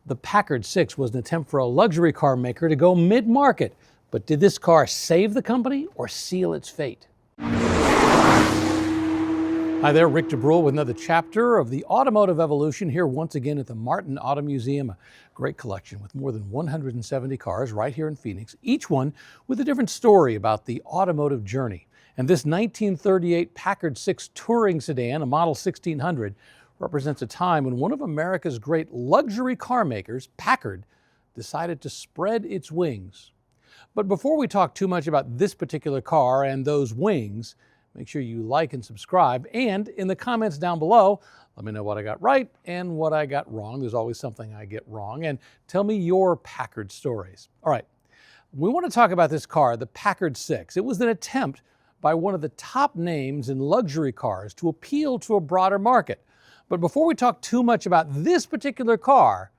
The Packard Six was an attempt for a luxury car maker to go mid-market. But did this car save the company or seal its fate? Hi there, Rick DeBrule with another chapter of the automotive evolution here once again at the Martin Auto Museum. A great collection with more than 170 cars right here in Phoenix, each one with a different story about the automotive journey. And this 1938 Packard Six touring sedan, a model 1600, represents a time when one of America's great luxury car makers, Packard, decided to spread its wings. But before we talk too much about this particular car and those wings, make sure you like and subscribe, and in the comments down below, let me know what I got right and what I got wrong. There's always something I get wrong, and tell me your Packard stories. All right, we want to talk about this car, the Packard Six. It was an attempt by one of the top names in luxury cars to appeal to a broader market. But before we talk too much about this particular car,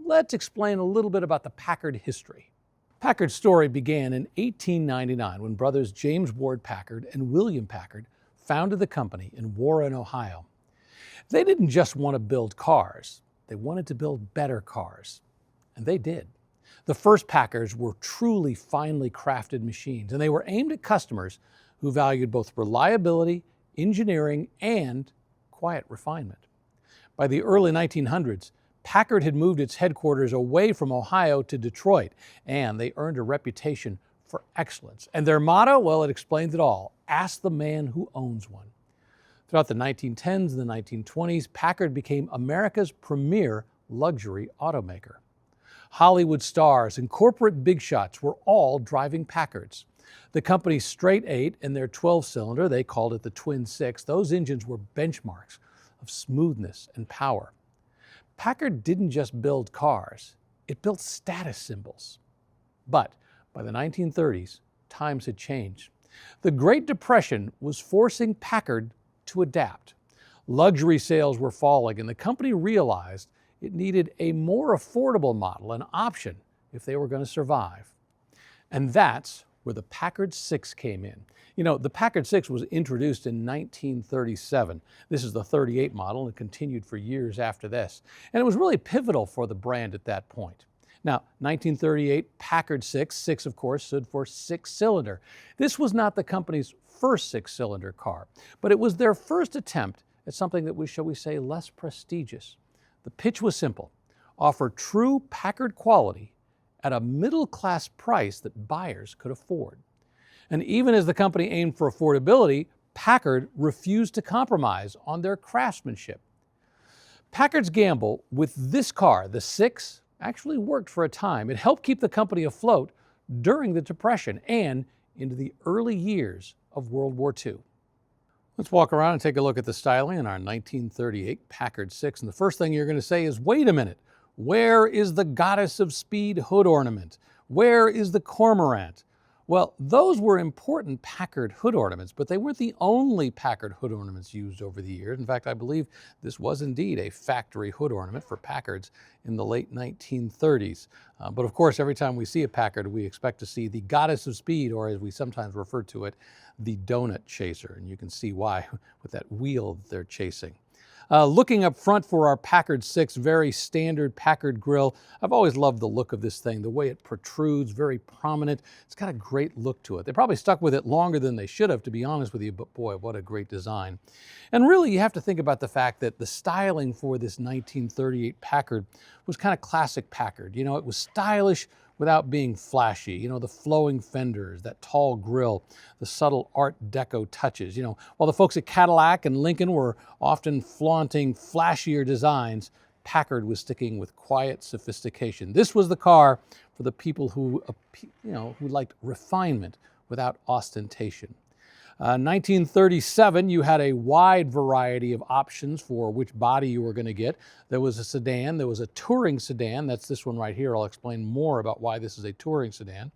let's explain a little bit about the Packard history. Packard's story began in 1899 when brothers James Ward Packard and William Packard founded the company in Warren, Ohio. They didn't just want to build cars, they wanted to build better cars. And they did. The first Packards were truly finely crafted machines, and they were aimed at customers who valued both reliability, engineering, and quiet refinement. By the early 1900s, Packard had moved its headquarters away from Ohio to Detroit, and they earned a reputation for excellence. And their motto, well, it explains it all: ask the man who owns one. Throughout the 1910s and the 1920s, Packard became America's premier luxury automaker. Hollywood stars and corporate big shots were all driving Packards. The company's straight 8 and their 12-cylinder, they called it the Twin Six, those engines were benchmarks of smoothness and power. Packard didn't just build cars, it built status symbols. But by the 1930s, times had changed. The Great Depression was forcing Packard to adapt. Luxury sales were falling, and the company realized it needed a more affordable model, an option, if they were going to survive. And that's where the Packard Six came in. You know, the Packard Six was introduced in 1937. This is the 38 model and continued for years after this. And it was really pivotal for the brand at that point. Now, 1938 Packard Six, six of course stood for six-cylinder. This was not the company's first six-cylinder car, but it was their first attempt at something that was, shall we say, less prestigious. The pitch was simple: offer true Packard quality at a middle-class price that buyers could afford. And even as the company aimed for affordability, Packard refused to compromise on their craftsmanship. Packard's gamble with this car, the Six, actually worked for a time. It helped keep the company afloat during the Depression and into the early years of World War II. Let's walk around and take a look at the styling in our 1938 Packard Six. And the first thing you're going to say is, wait a minute, where is the Goddess of Speed hood ornament? Where is the cormorant? Well, those were important Packard hood ornaments, but they weren't the only Packard hood ornaments used over the years. In fact, I believe this was indeed a factory hood ornament for Packards in the late 1930s. But of course, every time we see a Packard, we expect to see the Goddess of Speed, or as we sometimes refer to it, the donut chaser. And you can see why with that wheel that they're chasing. Looking up front for our Packard Six, very standard Packard grille. I've always loved the look of this thing, the way it protrudes, very prominent. It's got a great look to it. They probably stuck with it longer than they should have, to be honest with you, but boy, what a great design. And really, you have to think about the fact that the styling for this 1938 Packard was kind of classic Packard. You know, it was stylish without being flashy. You know, the flowing fenders, that tall grille, the subtle Art Deco touches. You know, while the folks at Cadillac and Lincoln were often flaunting flashier designs, Packard was sticking with quiet sophistication. This was the car for the people who liked refinement without ostentation. 1937, you had a wide variety of options for which body you were going to get. There was a sedan, there was a touring sedan, that's this one right here. I'll explain more about why this is a touring sedan.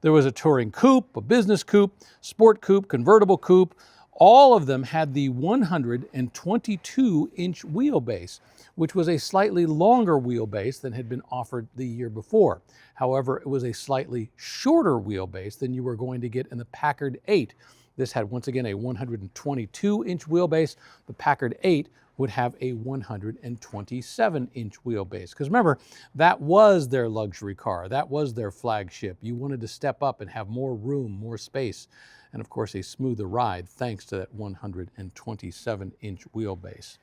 There was a touring coupe, a business coupe, sport coupe, convertible coupe. All of them had the 122-inch wheelbase, which was a slightly longer wheelbase than had been offered the year before. However, it was a slightly shorter wheelbase than you were going to get in the Packard 8. This had, once again, a 122-inch wheelbase. The Packard 8 would have a 127-inch wheelbase. Because remember, that was their luxury car. That was their flagship. You wanted to step up and have more room, more space, and of course a smoother ride thanks to that 127-inch wheelbase.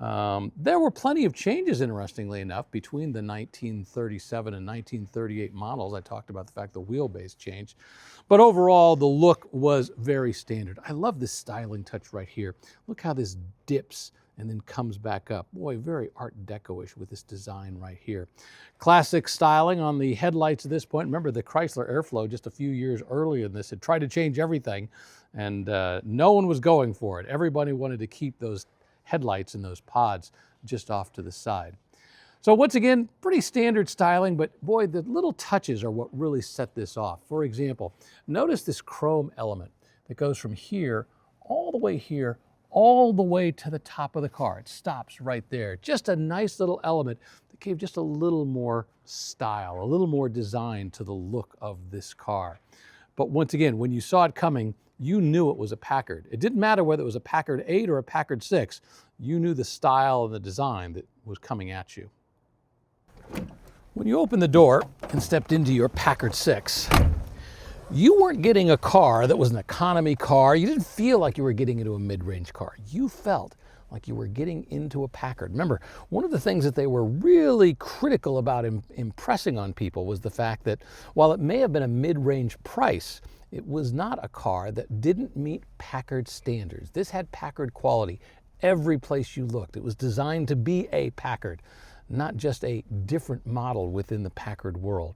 There were plenty of changes, interestingly enough, between the 1937 and 1938 models. I talked about the fact the wheelbase changed, but overall the look was very standard. I love this styling touch right here. Look how this dips and then comes back up. Boy, very Art Deco-ish with this design right here. Classic styling on the headlights at this point. Remember, the Chrysler Airflow just a few years earlier than this had tried to change everything, and no one was going for it. Everybody wanted to keep those headlights and those pods just off to the side. So once again, pretty standard styling, but boy, the little touches are what really set this off. For example, notice this chrome element that goes from here, all the way to the top of the car. It stops right there. Just a nice little element that gave just a little more style, a little more design to the look of this car. But once again, when you saw it coming, you knew it was a Packard. It didn't matter whether it was a Packard 8 or a Packard 6. You knew the style and the design that was coming at you. When you opened the door and stepped into your Packard 6, you weren't getting a car that was an economy car. You didn't feel like you were getting into a mid-range car. You felt like you were getting into a Packard. Remember, one of the things that they were really critical about impressing on people was the fact that while it may have been a mid-range price, it was not a car that didn't meet Packard standards. This had Packard quality every place you looked. It was designed to be a Packard, not just a different model within the Packard world.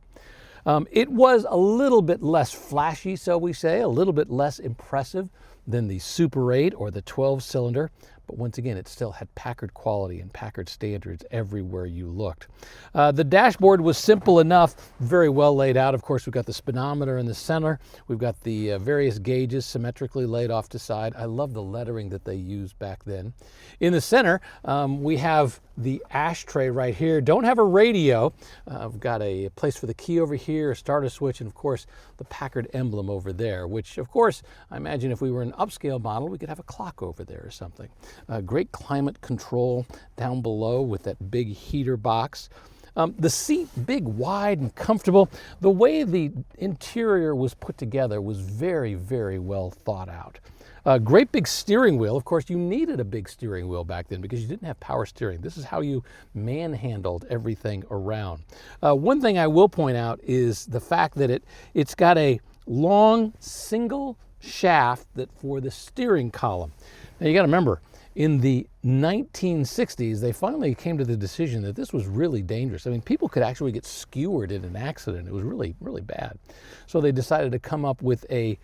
It was a little bit less flashy, so we say, a little bit less impressive than the Super 8 or the 12-cylinder, but once again, it still had Packard quality and Packard standards everywhere you looked. The dashboard was simple enough, very well laid out. Of course, we've got the speedometer in the center. We've got the various gauges symmetrically laid off to side. I love the lettering that they used back then. In the center, we have the ashtray right here. Don't have a radio. I've got a place for the key over here, a starter switch, and of course, the Packard emblem over there, which of course, I imagine if we were an upscale model, we could have a clock over there or something. Great climate control down below with that big heater box. The seat, big, wide, and comfortable. The way the interior was put together was very, very well thought out. Great big steering wheel. Of course, you needed a big steering wheel back then because you didn't have power steering. This is how you manhandled everything around. One thing I will point out is the fact that it's got a long single shaft for the steering column. Now you got to remember, in the 1960s, they finally came to the decision that this was really dangerous. I mean, people could actually get skewered in an accident. It was really, really bad. So they decided to come up with a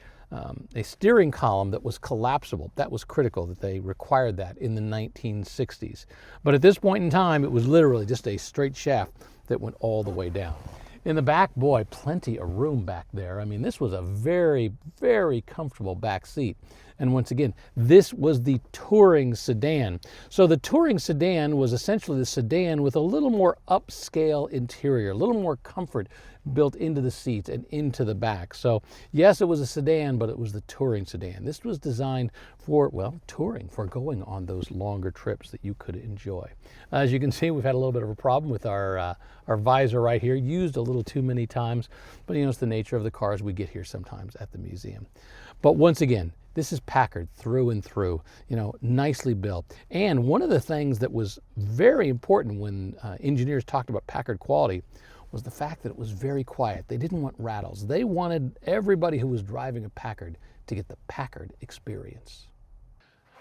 steering column that was collapsible. That was critical, that they required that in the 1960s. But at this point in time, it was literally just a straight shaft that went all the way down. In the back, boy, plenty of room back there. I mean, this was a very, very comfortable back seat. And once again, this was the touring sedan. So the touring sedan was essentially the sedan with a little more upscale interior, a little more comfort built into the seats and into the back. So yes, it was a sedan, but it was the touring sedan. This was designed for, well, touring, for going on those longer trips that you could enjoy. As you can see, we've had a little bit of a problem with our visor right here, used a little too many times, but you know, it's the nature of the cars we get here sometimes at the museum. But once again, this is Packard through and through, you know, nicely built. And one of the things that was very important when engineers talked about Packard quality was the fact that it was very quiet. They didn't want rattles. They wanted everybody who was driving a Packard to get the Packard experience.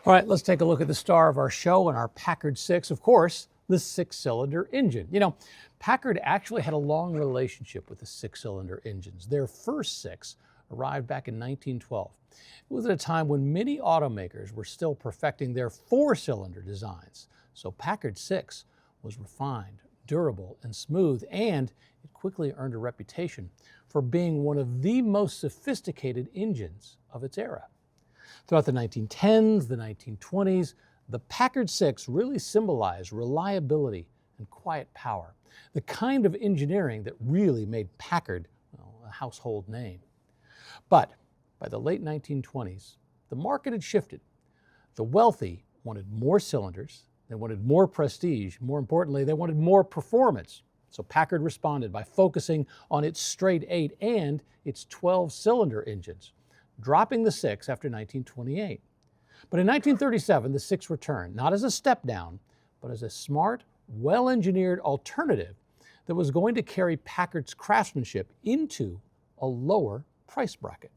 All right, let's take a look at the star of our show and our Packard 6, of course, the six-cylinder engine. You know, Packard actually had a long relationship with the six-cylinder engines. Their first six arrived back in 1912. It was at a time when many automakers were still perfecting their four-cylinder designs. So Packard 6 was refined, durable, and smooth, and it quickly earned a reputation for being one of the most sophisticated engines of its era. Throughout the 1910s, the 1920s, the Packard 6 really symbolized reliability and quiet power, the kind of engineering that really made Packard, well, a household name. But by the late 1920s, the market had shifted. The wealthy wanted more cylinders, They wanted more prestige. More importantly, they wanted more performance. So Packard responded by focusing on its straight 8 and its 12-cylinder engines, dropping the 6 after 1928. But in 1937, the 6 returned, not as a step down, but as a smart, well-engineered alternative that was going to carry Packard's craftsmanship into a lower price bracket.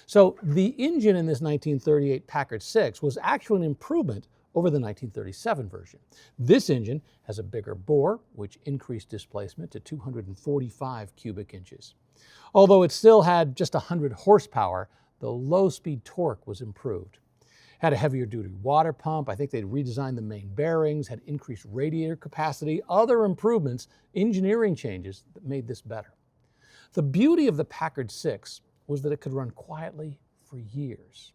So the engine in this 1938 Packard 6 was actually an improvement over the 1937 version. This engine has a bigger bore, which increased displacement to 245 cubic inches. Although it still had just 100 horsepower, the low-speed torque was improved. Had a heavier duty water pump. I think they'd redesigned the main bearings, had increased radiator capacity, other improvements, engineering changes that made this better. The beauty of the Packard 6 was that it could run quietly for years.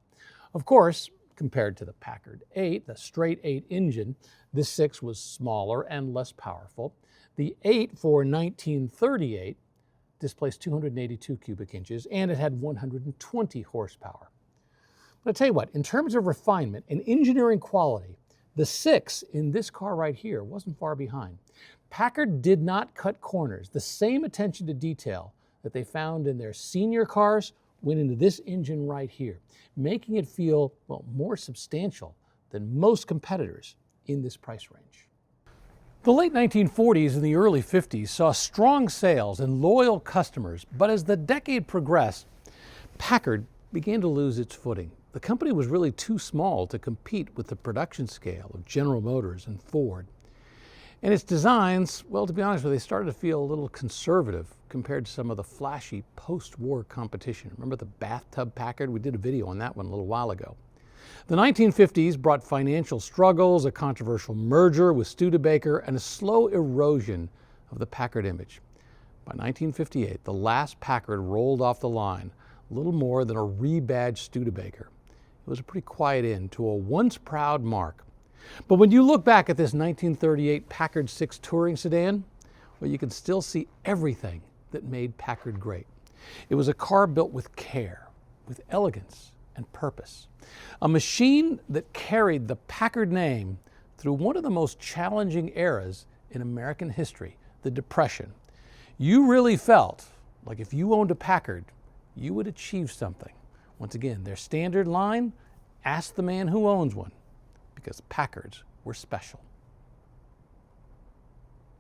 Of course, compared to the Packard 8, the straight 8 engine, this 6 was smaller and less powerful. The 8 for 1938 displaced 282 cubic inches, and it had 120 horsepower. But I'll tell you what, in terms of refinement and engineering quality, the 6 in this car right here wasn't far behind. Packard did not cut corners. The same attention to detail that they found in their senior cars went into this engine right here, making it feel, well, more substantial than most competitors in this price range. The late 1940s and the early 50s saw strong sales and loyal customers, but as the decade progressed, Packard began to lose its footing. The company was really too small to compete with the production scale of General Motors and Ford. And its designs, well, to be honest with you, they started to feel a little conservative compared to some of the flashy post-war competition. Remember the bathtub Packard? We did a video on that one a little while ago. The 1950s brought financial struggles, a controversial merger with Studebaker, and a slow erosion of the Packard image. By 1958, the last Packard rolled off the line, a little more than a rebadged Studebaker. It was a pretty quiet end to a once proud mark. But when you look back at this 1938 Packard 6 touring sedan, well, you can still see everything that made Packard great. It was a car built with care, with elegance and purpose. A machine that carried the Packard name through one of the most challenging eras in American history, the Depression. You really felt like if you owned a Packard, you would achieve something. Once again, their standard line, ask the man who owns one, because Packards were special.